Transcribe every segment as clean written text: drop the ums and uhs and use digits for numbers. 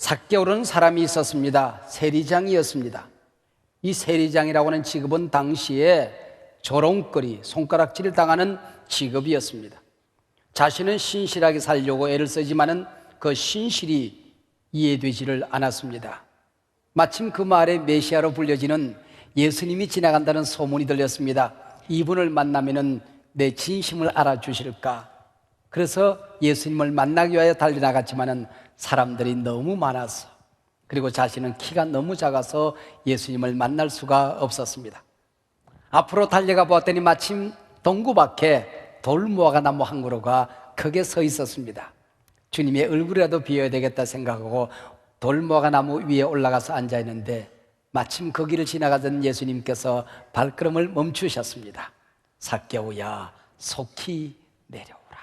삭개오라는 사람이 있었습니다. 세리장이었습니다. 이 세리장이라고 하는 직업은 당시에 조롱거리, 손가락질을 당하는 직업이었습니다. 자신은 신실하게 살려고 애를 쓰지만은 그 신실이 이해되지를 않았습니다. 마침 그 마을에 메시아로 불려지는 예수님이 지나간다는 소문이 들렸습니다. 이분을 만나면은 내 진심을 알아주실까? 그래서 예수님을 만나기 위하여 달려나갔지만은 사람들이 너무 많아서, 그리고 자신은 키가 너무 작아서 예수님을 만날 수가 없었습니다. 앞으로 달려가 보았더니 마침 동구 밖에 돌무화과 나무 한 그루가 크게 서 있었습니다. 주님의 얼굴이라도 비워야 되겠다 생각하고 돌무화과 나무 위에 올라가서 앉아 있는데 마침 거기를 지나가던 예수님께서 발걸음을 멈추셨습니다. 삭개오야, 속히 내려오라.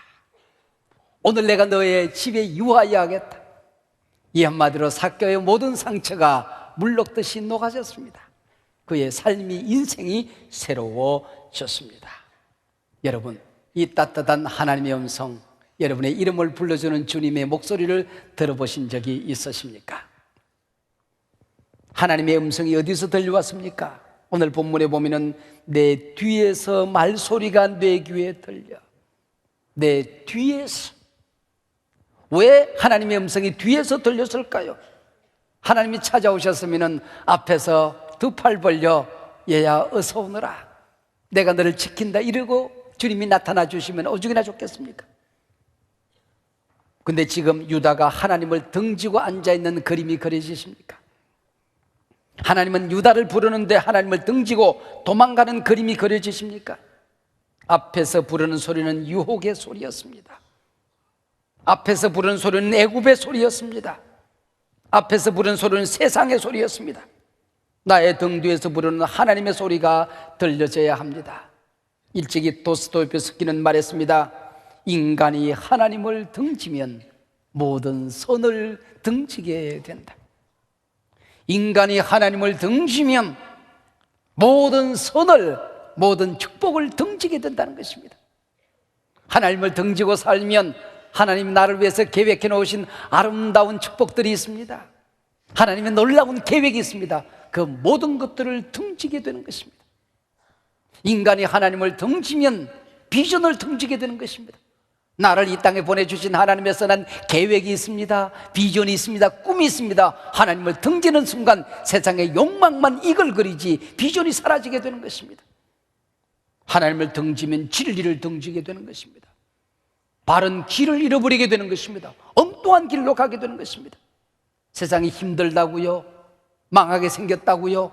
오늘 내가 너의 집에 유하여 하겠다. 이 한마디로 삭개오의 모든 상처가 물녹듯이 녹아졌습니다. 그의 삶이, 인생이 새로워졌습니다. 여러분, 이 따뜻한 하나님의 음성, 여러분의 이름을 불러주는 주님의 목소리를 들어보신 적이 있으십니까? 하나님의 음성이 어디서 들려왔습니까? 오늘 본문에 보면은 내 뒤에서 말소리가 내 귀에 들려. 내 뒤에서. 왜 하나님의 음성이 뒤에서 들렸을까요? 하나님이 찾아오셨으면 앞에서 두 팔 벌려 얘야 어서 오너라, 내가 너를 지킨다 이러고 주님이 나타나 주시면 오죽이나 좋겠습니까? 근데 지금 유다가 하나님을 등지고 앉아있는 그림이 그려지십니까? 하나님은 유다를 부르는데 하나님을 등지고 도망가는 그림이 그려지십니까? 앞에서 부르는 소리는 유혹의 소리였습니다. 앞에서 부르는 소리는 애굽의 소리였습니다. 앞에서 부르는 소리는 세상의 소리였습니다. 나의 등 뒤에서 부르는 하나님의 소리가 들려져야 합니다. 일찍이 도스토옙스키는 말했습니다. 인간이 하나님을 등지면 모든 선을 등지게 된다. 인간이 하나님을 등지면 모든 선을, 모든 축복을 등지게 된다는 것입니다. 하나님을 등지고 살면 하나님 나를 위해서 계획해 놓으신 아름다운 축복들이 있습니다. 하나님의 놀라운 계획이 있습니다. 그 모든 것들을 등지게 되는 것입니다. 인간이 하나님을 등지면 비전을 등지게 되는 것입니다. 나를 이 땅에 보내주신 하나님의 선한 계획이 있습니다. 비전이 있습니다. 꿈이 있습니다. 하나님을 등지는 순간 세상의 욕망만 이글거리지 비전이 사라지게 되는 것입니다. 하나님을 등지면 진리를 등지게 되는 것입니다. 바른 길을 잃어버리게 되는 것입니다. 엉뚱한 길로 가게 되는 것입니다. 세상이 힘들다고요? 망하게 생겼다고요?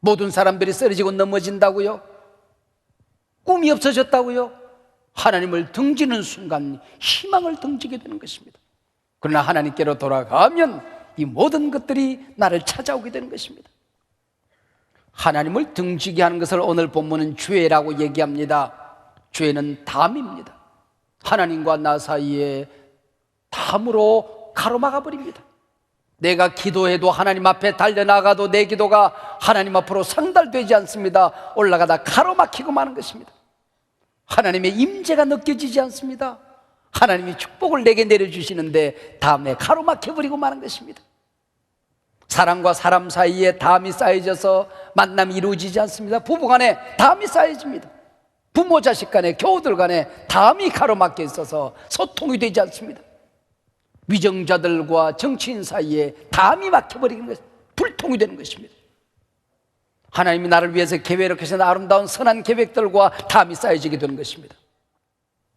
모든 사람들이 쓰러지고 넘어진다고요? 꿈이 없어졌다고요? 하나님을 등지는 순간 희망을 등지게 되는 것입니다. 그러나 하나님께로 돌아가면 이 모든 것들이 나를 찾아오게 되는 것입니다. 하나님을 등지게 하는 것을 오늘 본문은 죄라고 얘기합니다. 죄는 담입니다. 하나님과 나 사이에 담으로 가로막아 버립니다. 내가 기도해도 하나님 앞에 달려나가도 내 기도가 하나님 앞으로 상달되지 않습니다. 올라가다 가로막히고 마는 것입니다. 하나님의 임재가 느껴지지 않습니다. 하나님이 축복을 내게 내려주시는데 담에 가로막혀버리고 마는 것입니다. 사람과 사람 사이에 담이 쌓여져서 만남이 이루어지지 않습니다. 부부간에 담이 쌓여집니다. 부모 자식 간에, 교우들 간에 담이 가로막혀 있어서 소통이 되지 않습니다. 위정자들과 정치인 사이에 담이 막혀버리는 것, 불통이 되는 것입니다. 하나님이 나를 위해서 계획하신 아름다운 선한 계획들과 담이 쌓여지게 되는 것입니다.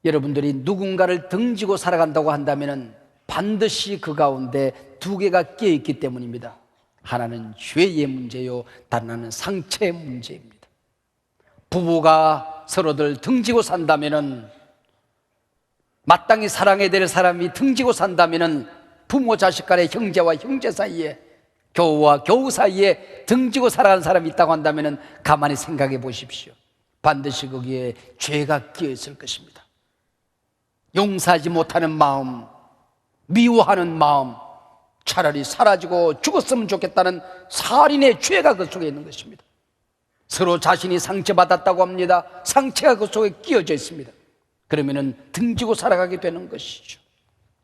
여러분들이 누군가를 등지고 살아간다고 한다면 반드시 그 가운데 두 개가 끼어있기 때문입니다. 하나는 죄의 문제요, 다른 하나는 상처의 문제입니다. 부부가 서로들 등지고 산다면, 마땅히 사랑해야 될 사람이 등지고 산다면, 부모 자식 간의 형제와 형제 사이에, 교우와 교우 사이에 등지고 살아가는 사람이 있다고 한다면 가만히 생각해 보십시오. 반드시 거기에 죄가 끼어 있을 것입니다. 용서하지 못하는 마음, 미워하는 마음, 차라리 사라지고 죽었으면 좋겠다는 살인의 죄가 그 속에 있는 것입니다. 서로 자신이 상처받았다고 합니다. 상처가 그 속에 끼어져 있습니다. 그러면은 등지고 살아가게 되는 것이죠.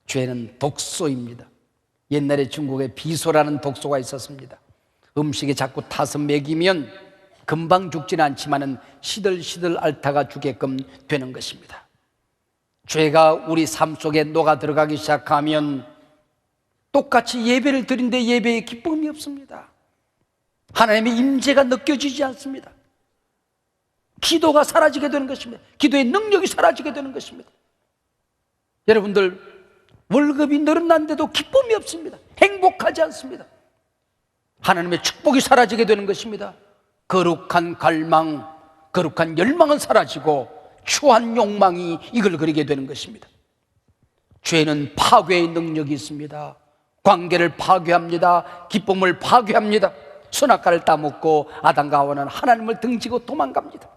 죄는 독소입니다. 옛날에 중국에 비소라는 독소가 있었습니다. 음식에 자꾸 타서 먹이면 금방 죽지는 않지만은 시들시들 앓다가 죽게끔 되는 것입니다. 죄가 우리 삶 속에 녹아 들어가기 시작하면 똑같이 예배를 드리는데 예배에 기쁨이 없습니다. 하나님의 임재가 느껴지지 않습니다. 기도가 사라지게 되는 것입니다. 기도의 능력이 사라지게 되는 것입니다. 여러분들, 월급이 늘어났는데도 기쁨이 없습니다. 행복하지 않습니다. 하나님의 축복이 사라지게 되는 것입니다. 거룩한 갈망, 거룩한 열망은 사라지고 추한 욕망이 이걸 그리게 되는 것입니다. 죄는 파괴의 능력이 있습니다. 관계를 파괴합니다. 기쁨을 파괴합니다. 선악과를 따먹고 아담과 하와는 하나님을 등지고 도망갑니다.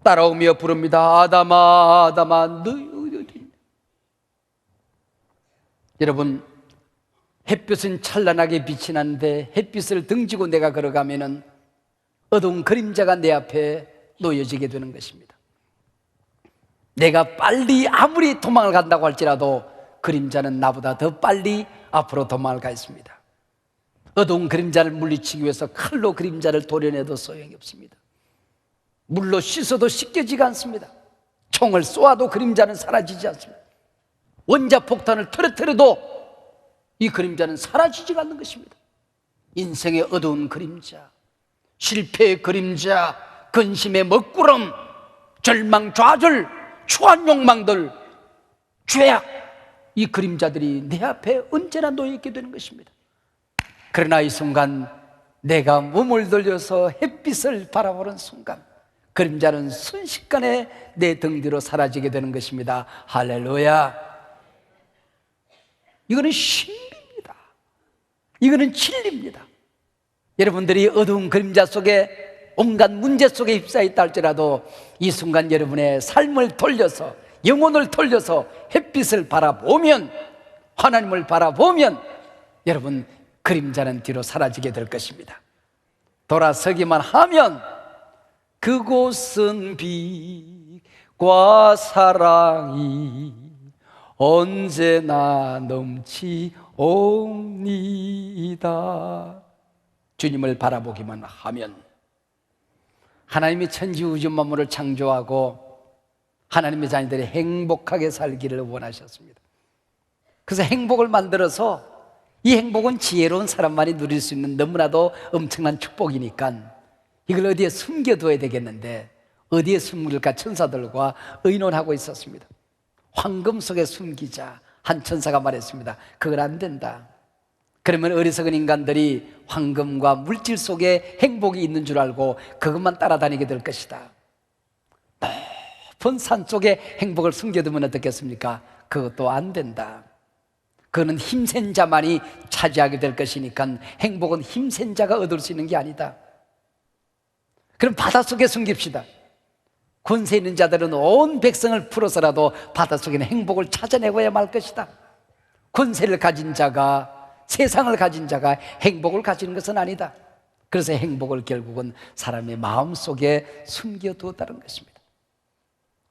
따라오며 부릅니다. 아담아, 아담아, 너희 어디 있냐? 여러분, 햇볕은 찬란하게 빛이 나는데 햇빛을 등지고 내가 걸어가면은 어두운 그림자가 내 앞에 놓여지게 되는 것입니다. 내가 빨리 아무리 도망을 간다고 할지라도 그림자는 나보다 더 빨리 앞으로 도망을 가 있습니다. 어두운 그림자를 물리치기 위해서 칼로 그림자를 도려내도 소용이 없습니다. 물로 씻어도 씻겨지가 않습니다. 총을 쏘아도 그림자는 사라지지 않습니다. 원자폭탄을 터뜨려도 이 그림자는 사라지지가 않는 것입니다. 인생의 어두운 그림자, 실패의 그림자, 근심의 먹구름, 절망, 좌절, 추한 욕망들, 죄악, 이 그림자들이 내 앞에 언제나 놓여있게 되는 것입니다. 그러나 이 순간 내가 몸을 돌려서 햇빛을 바라보는 순간 그림자는 순식간에 내 등 뒤로 사라지게 되는 것입니다. 할렐루야. 이거는 신비입니다. 이거는 진리입니다. 여러분들이 어두운 그림자 속에 온갖 문제 속에 휩싸여 있다 할지라도 이 순간 여러분의 삶을 돌려서, 영혼을 돌려서 햇빛을 바라보면, 하나님을 바라보면 여러분 그림자는 뒤로 사라지게 될 것입니다. 돌아서기만 하면 그곳은 빛과 사랑이 언제나 넘치옵니다. 주님을 바라보기만 하면, 하나님이 천지 우주 만물을 창조하고 하나님의 자녀들이 행복하게 살기를 원하셨습니다. 그래서 행복을 만들어서, 이 행복은 지혜로운 사람만이 누릴 수 있는 너무나도 엄청난 축복이니까 이걸 어디에 숨겨둬야 되겠는데 어디에 숨길까 천사들과 의논하고 있었습니다. 황금 속에 숨기자. 한 천사가 말했습니다. 그건 안 된다. 그러면 어리석은 인간들이 황금과 물질 속에 행복이 있는 줄 알고 그것만 따라다니게 될 것이다. 높은 산 속에 행복을 숨겨두면 어떻겠습니까? 그것도 안 된다. 그거는 힘센 자만이 차지하게 될 것이니까 행복은 힘센 자가 얻을 수 있는 게 아니다. 그럼 바닷속에 숨깁시다. 권세 있는 자들은 온 백성을 풀어서라도 바닷속에는 행복을 찾아내고야 말 것이다. 권세를 가진 자가, 세상을 가진 자가 행복을 가지는 것은 아니다. 그래서 행복을 결국은 사람의 마음속에 숨겨두었다는 것입니다.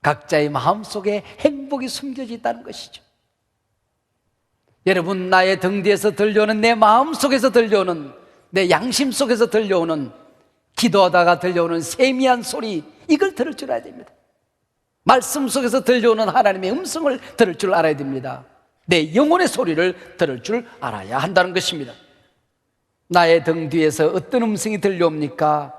각자의 마음속에 행복이 숨겨져 있다는 것이죠. 여러분, 나의 등 뒤에서 들려오는, 내 마음속에서 들려오는, 내 양심 속에서 들려오는, 기도하다가 들려오는 세미한 소리, 이걸 들을 줄 알아야 됩니다. 말씀 속에서 들려오는 하나님의 음성을 들을 줄 알아야 됩니다. 내 영혼의 소리를 들을 줄 알아야 한다는 것입니다. 나의 등 뒤에서 어떤 음성이 들려옵니까?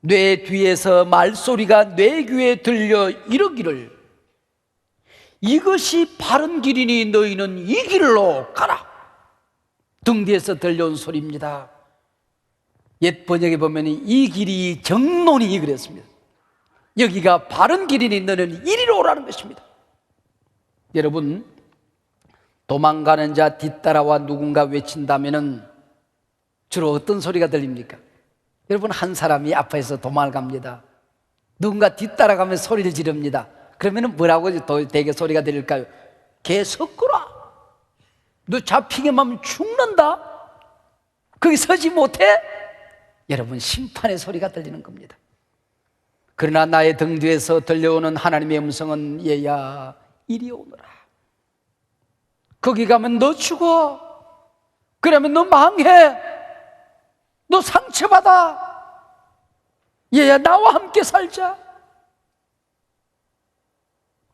뇌 뒤에서 말소리가 뇌 귀에 들려 이르기를, 이것이 바른 길이니 너희는 이 길로 가라. 등 뒤에서 들려온 소리입니다. 옛 번역에 보면 이 길이 정론이 그랬습니다. 여기가 바른 길이니 너는 이리로 오라는 것입니다. 여러분, 도망가는 자 뒤따라와 누군가 외친다면 주로 어떤 소리가 들립니까? 여러분, 한 사람이 앞에서 도망을 갑니다. 누군가 뒤따라가면 소리를 지릅니다. 그러면 뭐라고 되게 소리가 들릴까요? 개 섞어라. 너 잡히게만 하면 죽는다. 거기 서지 못해? 여러분, 심판의 소리가 들리는 겁니다. 그러나 나의 등 뒤에서 들려오는 하나님의 음성은, 얘야 이리 오너라. 거기 가면 너 죽어. 그러면 너 망해. 너 상처받아. 얘야, 나와 함께 살자.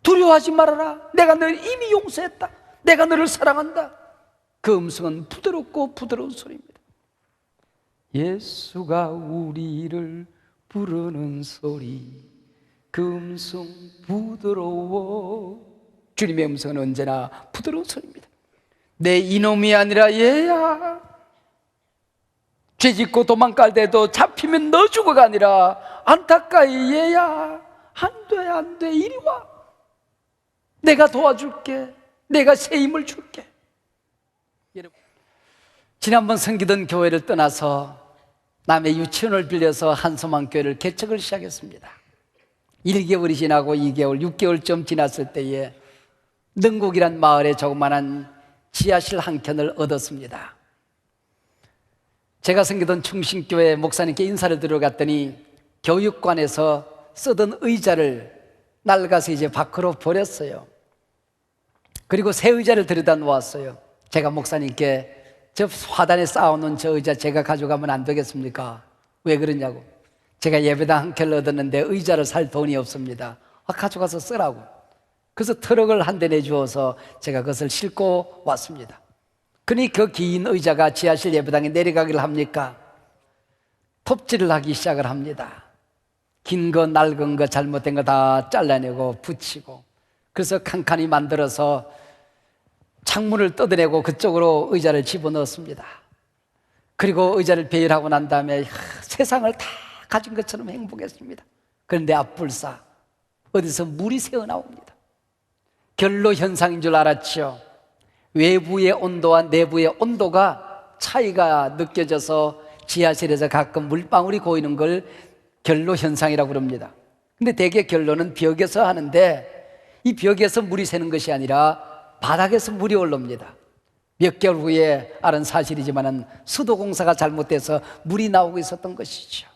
두려워하지 말아라. 내가 너를 이미 용서했다. 내가 너를 사랑한다. 그 음성은 부드럽고 부드러운 소리입니다. 예수가 우리를 부르는 소리, 그 음성 부드러워. 주님의 음성은 언제나 부드러운 소리입니다. 내 이놈이 아니라 얘야. 죄짓고 도망갈 때도 잡히면 너 죽어가 아니라 안타까이 얘야. 안 돼, 이리 와. 내가 도와줄게. 내가 새 힘을 줄게. 여러분, 지난번 섬기던 교회를 떠나서 남의 유치원을 빌려서 한소망교회를 개척을 시작했습니다. 1개월이 지나고 2개월, 6개월쯤 지났을 때에 능곡이란 마을에 조그만한 지하실 한 켠을 얻었습니다. 제가 섬기던 충신교회 목사님께 인사를 드려 갔더니 교육관에서 쓰던 의자를 낡아서 이제 밖으로 버렸어요. 그리고 새 의자를 들여다 놓았어요. 제가 목사님께 저 화단에 쌓아놓은 저 의자 제가 가져가면 안 되겠습니까? 왜 그러냐고. 제가 예배당 한 켤 얻었는데 의자를 살 돈이 없습니다. 가져가서 쓰라고. 그래서 트럭을 한 대 내주어서 제가 그것을 싣고 왔습니다. 그러니 그 긴 의자가 지하실 예배당에 내려가기를 합니까? 톱질을 하기 시작을 합니다. 긴 거, 낡은 거, 잘못된 거 다 잘라내고 붙이고, 그래서 칸칸이 만들어서 창문을 뜯어내고 그쪽으로 의자를 집어넣었습니다. 그리고 의자를 배열하고 난 다음에 세상을 다 가진 것처럼 행복했습니다. 그런데 앞불사 어디서 물이 새어나옵니다. 결로 현상인 줄 알았죠. 외부의 온도와 내부의 온도가 차이가 느껴져서 지하실에서 가끔 물방울이 고이는 걸 결로 현상이라고 그럽니다. 근데 대개 결로는 벽에서 하는데 이 벽에서 물이 새는 것이 아니라 바닥에서 물이 올라옵니다. 몇 개월 후에 알은 사실이지만 수도공사가 잘못돼서 물이 나오고 있었던 것이죠.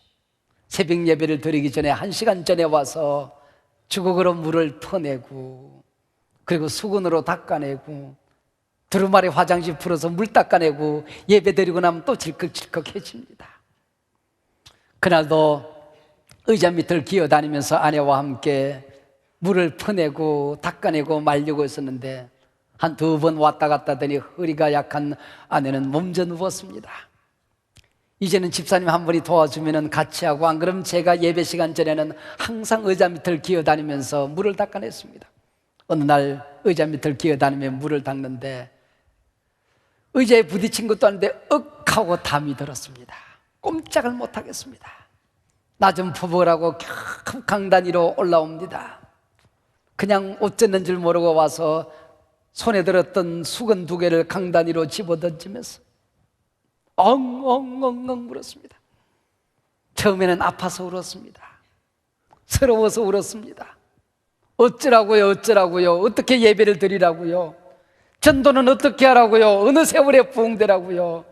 새벽 예배를 드리기 전에 1시간 전에 와서 주걱으로 물을 퍼내고, 그리고 수건으로 닦아내고, 두루마리 화장실 풀어서 물 닦아내고, 예배 드리고 나면 또 질컥질컥해집니다. 그날도 의자 밑을 기어다니면서 아내와 함께 물을 퍼내고 닦아내고 말리고 있었는데 한 2번 왔다 갔다 하더니 허리가 약한 아내는 몸져 누웠습니다. 이제는 집사님 한 분이 도와주면 같이 하고, 안 그러면 제가 예배 시간 전에는 항상 의자 밑을 기어다니면서 물을 닦아냈습니다. 어느 날 의자 밑을 기어다니며 물을 닦는데 의자에 부딪힌 것도 아닌데 윽 하고 담이 들었습니다. 꼼짝을 못하겠습니다. 낮은 포복을 강단 위로 올라옵니다. 그냥 어쩌는 줄 모르고 와서 손에 들었던 수건 2개를 강단 위로 집어던지면서 엉엉엉엉 울었습니다. 처음에는 아파서 울었습니다. 서러워서 울었습니다. 어쩌라고요, 어떻게 예배를 드리라고요? 전도는 어떻게 하라고요? 어느 세월에 부흥되라고요?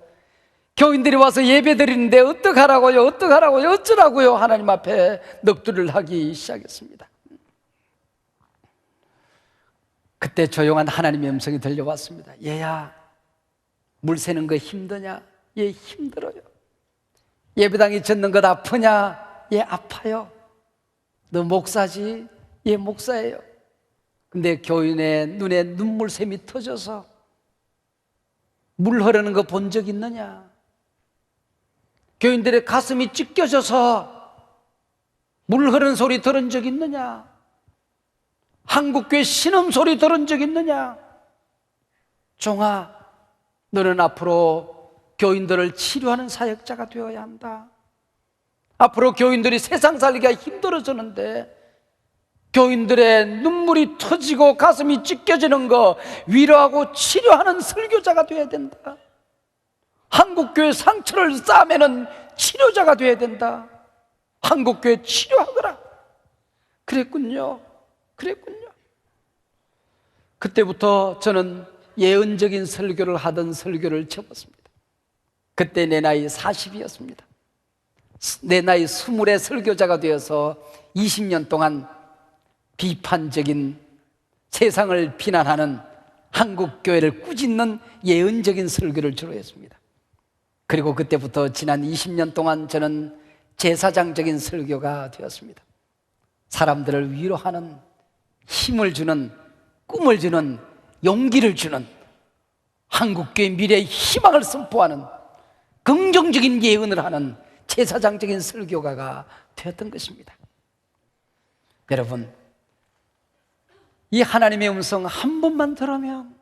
교인들이 와서 예배 드리는데 어떡하라고요? 어쩌라고요? 하나님 앞에 넋두리를 하기 시작했습니다. 그때 조용한 하나님의 음성이 들려왔습니다. 얘야, 물 새는 거 힘드냐? 얘 힘들어요. 예배당에 젖는 것 아프냐? 얘 아파요. 너 목사지? 얘 목사예요. 근데 교인의 눈에 눈물샘이 터져서 물 흐르는 거 본 적 있느냐? 교인들의 가슴이 찢겨져서 물 흐르는 소리 들은 적 있느냐? 한국교회 신음소리 들은 적 있느냐? 종아, 너는 앞으로 교인들을 치료하는 사역자가 되어야 한다. 앞으로 교인들이 세상 살기가 힘들어졌는데 교인들의 눈물이 터지고 가슴이 찢겨지는 거 위로하고 치료하는 설교자가 되어야 된다. 한국교회 상처를 싸매는 치료자가 되어야 된다. 한국교회 치료하거라. 그랬군요. 그때부터 저는 예언적인 설교를 하던 설교를 접었습니다. 그때 내 나이 40이었습니다. 내 나이 20의 설교자가 되어서 20년 동안 비판적인, 세상을 비난하는 한국교회를 꾸짖는 예언적인 설교를 주로 했습니다. 그리고 그때부터 지난 20년 동안 저는 제사장적인 설교가 되었습니다. 사람들을 위로하는, 힘을 주는, 꿈을 주는, 용기를 주는, 한국교회 미래의 희망을 선포하는 긍정적인 예언을 하는 제사장적인 설교가가 되었던 것입니다. 여러분, 이 하나님의 음성 한 번만 들으면,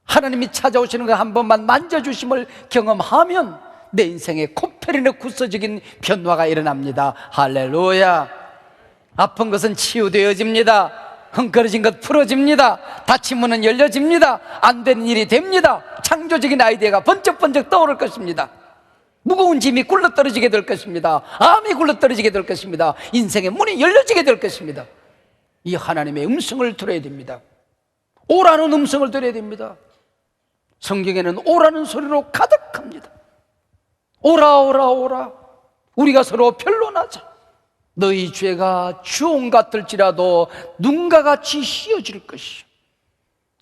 하나님이 찾아오시는 거 한 번만 만져주심을 경험하면 내 인생에 코페르니쿠스의 구서적인 변화가 일어납니다. 할렐루야. 아픈 것은 치유되어집니다. 헝클어진 것 풀어집니다. 닫힌 문은 열려집니다. 안 되는 일이 됩니다. 창조적인 아이디어가 번쩍번쩍 떠오를 것입니다. 무거운 짐이 굴러떨어지게 될 것입니다. 암이 굴러떨어지게 될 것입니다. 인생의 문이 열려지게 될 것입니다. 이 하나님의 음성을 들어야 됩니다. 오라는 음성을 들어야 됩니다. 성경에는 오라는 소리로 가득합니다. 오라 오라 오라, 우리가 서로 변론하자. 너희 죄가 주홍 같을지라도 눈과 같이 휘어질 것이요,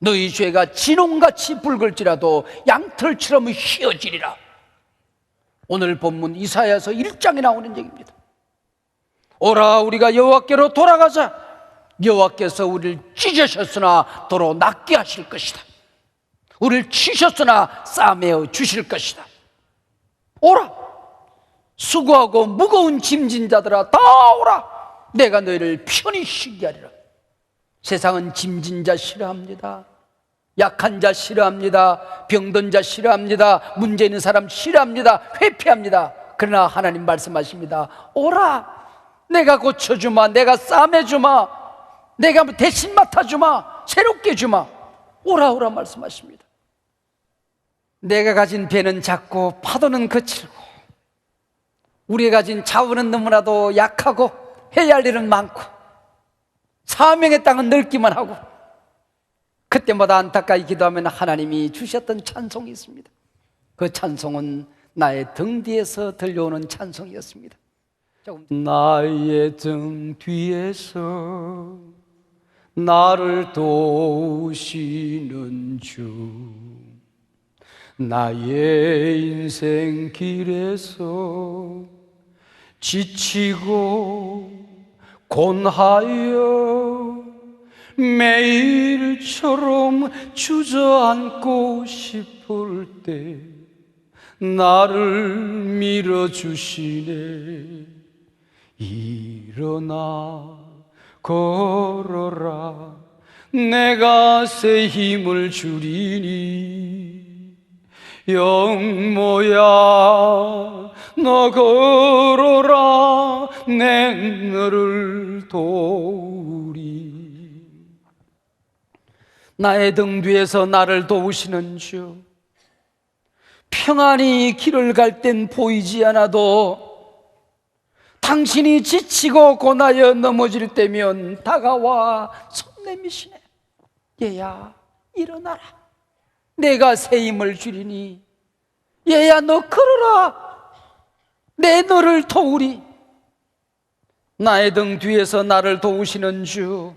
너희 죄가 진홍같이 붉을지라도 양털처럼 휘어지리라. 오늘 본문 이사야서 1장에 나오는 얘기입니다. 오라, 우리가 여호와께로 돌아가자. 여호와께서 우리를 찢으셨으나 도로 낫게 하실 것이다. 우리를 치셨으나 싸매어 주실 것이다. 오라, 수고하고 무거운 짐진 자들아 다 오라. 내가 너희를 편히 쉬게 하리라. 세상은 짐진 자 싫어합니다. 약한 자 싫어합니다. 병든 자 싫어합니다. 문제 있는 사람 싫어합니다. 회피합니다. 그러나 하나님 말씀하십니다. 오라, 내가 고쳐주마, 내가 싸매주마, 내가 대신 맡아주마, 새롭게 주마. 오라 오라 말씀하십니다. 내가 가진 배는 작고 파도는 거칠고 우리가 가진 자원은 너무나도 약하고 해야 할 일은 많고 사명의 땅은 넓기만 하고, 그때마다 안타까이 기도하면 하나님이 주셨던 찬송이 있습니다. 그 찬송은 나의 등 뒤에서 들려오는 찬송이었습니다. 나의 등 뒤에서 나를 도우시는 주, 나의 인생 길에서 지치고 곤하여 매일처럼 주저앉고 싶을 때 나를 밀어주시네. 일어나 걸어라, 내가 새 힘을 주리니. 영모야 너 걸어라, 내 너를 도우리. 나의 등 뒤에서 나를 도우시는 주, 평안히 길을 갈 땐 보이지 않아도 당신이 지치고 고나여 넘어질 때면 다가와 손 내미시네. 얘야 일어나라, 내가 새 힘을 주리니. 얘야 너 걸어라, 내 너를 도우리. 나의 등 뒤에서 나를 도우시는 주,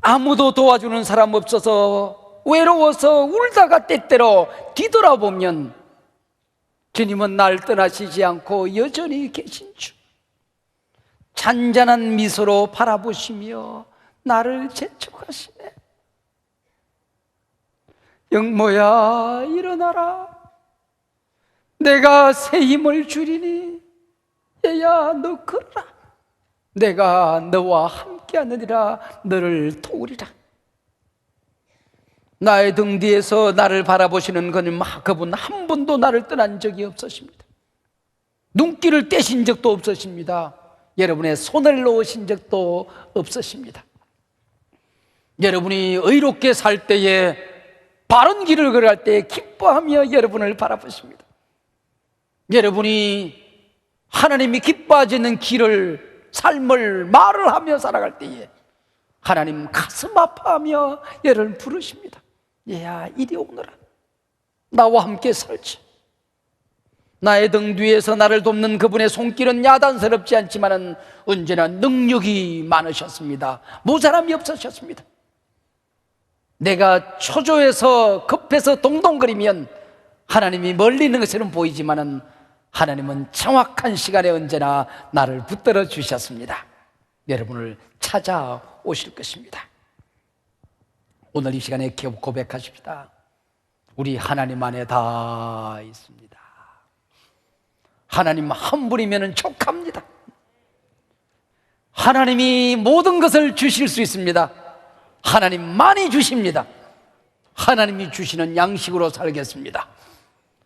아무도 도와주는 사람 없어서 외로워서 울다가 때때로 뒤돌아보면 주님은 날 떠나시지 않고 여전히 계신 주, 잔잔한 미소로 바라보시며 나를 재촉하시네. 영모야 일어나라, 내가 새 힘을 주리니. 얘야 너 걸어라, 내가 너와 함께하느니라, 너를 도우리라. 나의 등 뒤에서 나를 바라보시는 그분 한 번도 나를 떠난 적이 없으십니다. 눈길을 떼신 적도 없으십니다. 여러분의 손을 놓으신 적도 없으십니다. 여러분이 의롭게 살 때에, 바른 길을 걸어갈 때에 기뻐하며 여러분을 바라보십니다. 여러분이 하나님이 기뻐하시는 길을, 삶을, 말을 하며 살아갈 때에 하나님 가슴 아파하며 여러분을 부르십니다. 얘야 이리 오너라, 나와 함께 살자. 나의 등 뒤에서 나를 돕는 그분의 손길은 야단스럽지 않지만 언제나 능력이 많으셨습니다. 모자람이 없으셨습니다. 내가 초조해서 급해서 동동거리면 하나님이 멀리 있는 것처럼 보이지만은 하나님은 정확한 시간에 언제나 나를 붙들어 주셨습니다. 여러분을 찾아오실 것입니다. 오늘 이 시간에 고백하십시다. 우리 하나님 안에 다 있습니다. 하나님 한 분이면 족합니다. 하나님이 모든 것을 주실 수 있습니다. 하나님 많이 주십니다. 하나님이 주시는 양식으로 살겠습니다.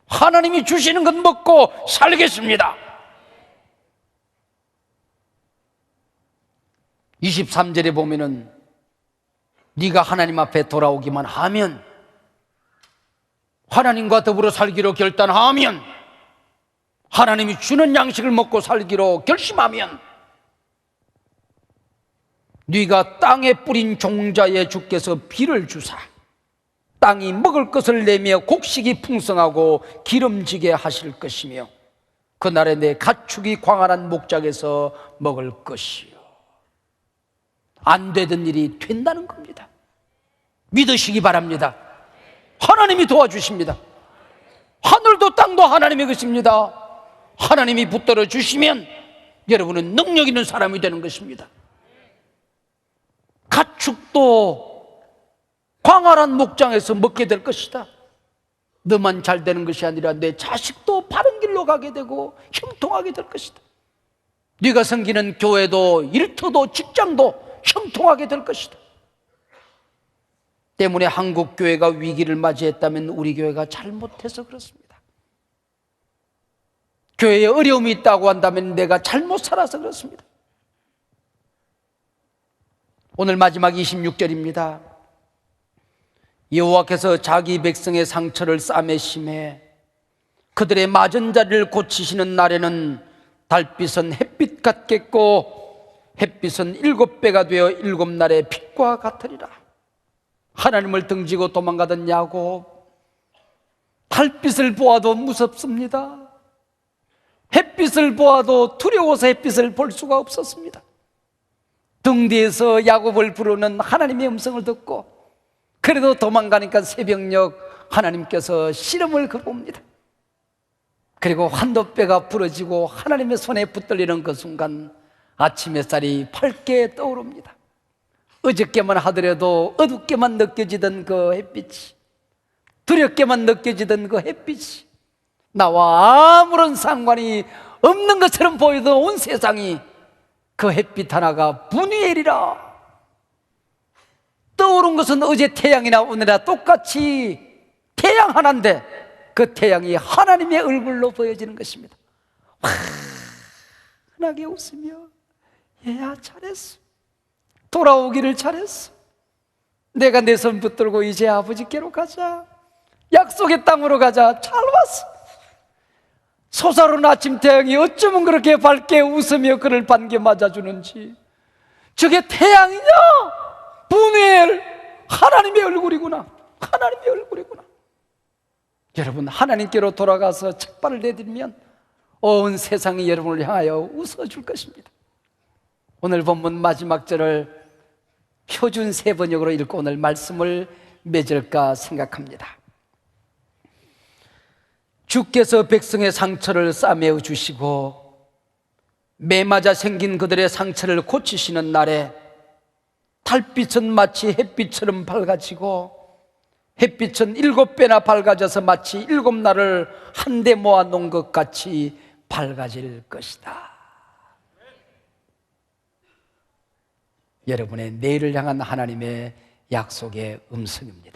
하나님이 주시는 것 먹고 살겠습니다. 23절에 보면은 네가 하나님 앞에 돌아오기만 하면, 하나님과 더불어 살기로 결단하면, 하나님이 주는 양식을 먹고 살기로 결심하면, 네가 땅에 뿌린 종자에 주께서 비를 주사 땅이 먹을 것을 내며 곡식이 풍성하고 기름지게 하실 것이며 그날에 내 가축이 광활한 목장에서 먹을 것이요. 안 되던 일이 된다는 겁니다. 믿으시기 바랍니다. 하나님이 도와주십니다. 하늘도 땅도 하나님의 것입니다. 하나님이 붙들어 주시면 여러분은 능력 있는 사람이 되는 것입니다. 가축도 광활한 목장에서 먹게 될 것이다. 너만 잘 되는 것이 아니라 내 자식도 바른 길로 가게 되고 형통하게 될 것이다. 네가 섬기는 교회도 일터도 직장도 형통하게 될 것이다. 때문에 한국 교회가 위기를 맞이했다면 우리 교회가 잘못해서 그렇습니다. 교회에 어려움이 있다고 한다면 내가 잘못 살아서 그렇습니다. 오늘 마지막 26절입니다. 여호와께서 자기 백성의 상처를 싸매심에 그들의 맞은 자리를 고치시는 날에는 달빛은 햇빛 같겠고 햇빛은 7배가 되어 7날의 빛과 같으리라. 하나님을 등지고 도망가던 야곱, 달빛을 보아도 무섭습니다. 햇빛을 보아도 두려워서 햇빛을 볼 수가 없었습니다. 등 뒤에서 야곱을 부르는 하나님의 음성을 듣고 그래도 도망가니까 새벽녘 하나님께서 시름을 걸어옵니다. 그리고 환도뼈가 부러지고 하나님의 손에 붙들리는 그 순간 아침 햇살이 밝게 떠오릅니다. 어저께만 하더라도 어둡게만 느껴지던 그 햇빛이, 두렵게만 느껴지던 그 햇빛이 나와 아무런 상관이 없는 것처럼 보이던 온 세상이 그 햇빛 하나가 분이엘이라. 떠오른 것은 어제 태양이나 오늘이나 똑같이 태양 하나인데 그 태양이 하나님의 얼굴로 보여지는 것입니다. 환하게 웃으며 얘야 잘했어, 돌아오기를 잘했어, 내가 내 손 붙들고 이제 아버지께로 가자, 약속의 땅으로 가자, 잘 왔어. 솟아오른 아침 태양이 어쩌면 그렇게 밝게 웃으며 그를 반겨 맞아주는지, 저게 태양이냐? 분이엘, 하나님의 얼굴이구나. 하나님의 얼굴이구나. 여러분, 하나님께로 돌아가서 책발을 내드리면 온 세상이 여러분을 향하여 웃어줄 것입니다. 오늘 본문 마지막 절을 표준 세번역으로 읽고 오늘 말씀을 맺을까 생각합니다. 주께서 백성의 상처를 싸매어 주시고 매맞아 생긴 그들의 상처를 고치시는 날에 달빛은 마치 햇빛처럼 밝아지고 햇빛은 7배나 밝아져서 마치 7날을 한데 모아놓은 것 같이 밝아질 것이다. 여러분의 내일을 향한 하나님의 약속의 음성입니다.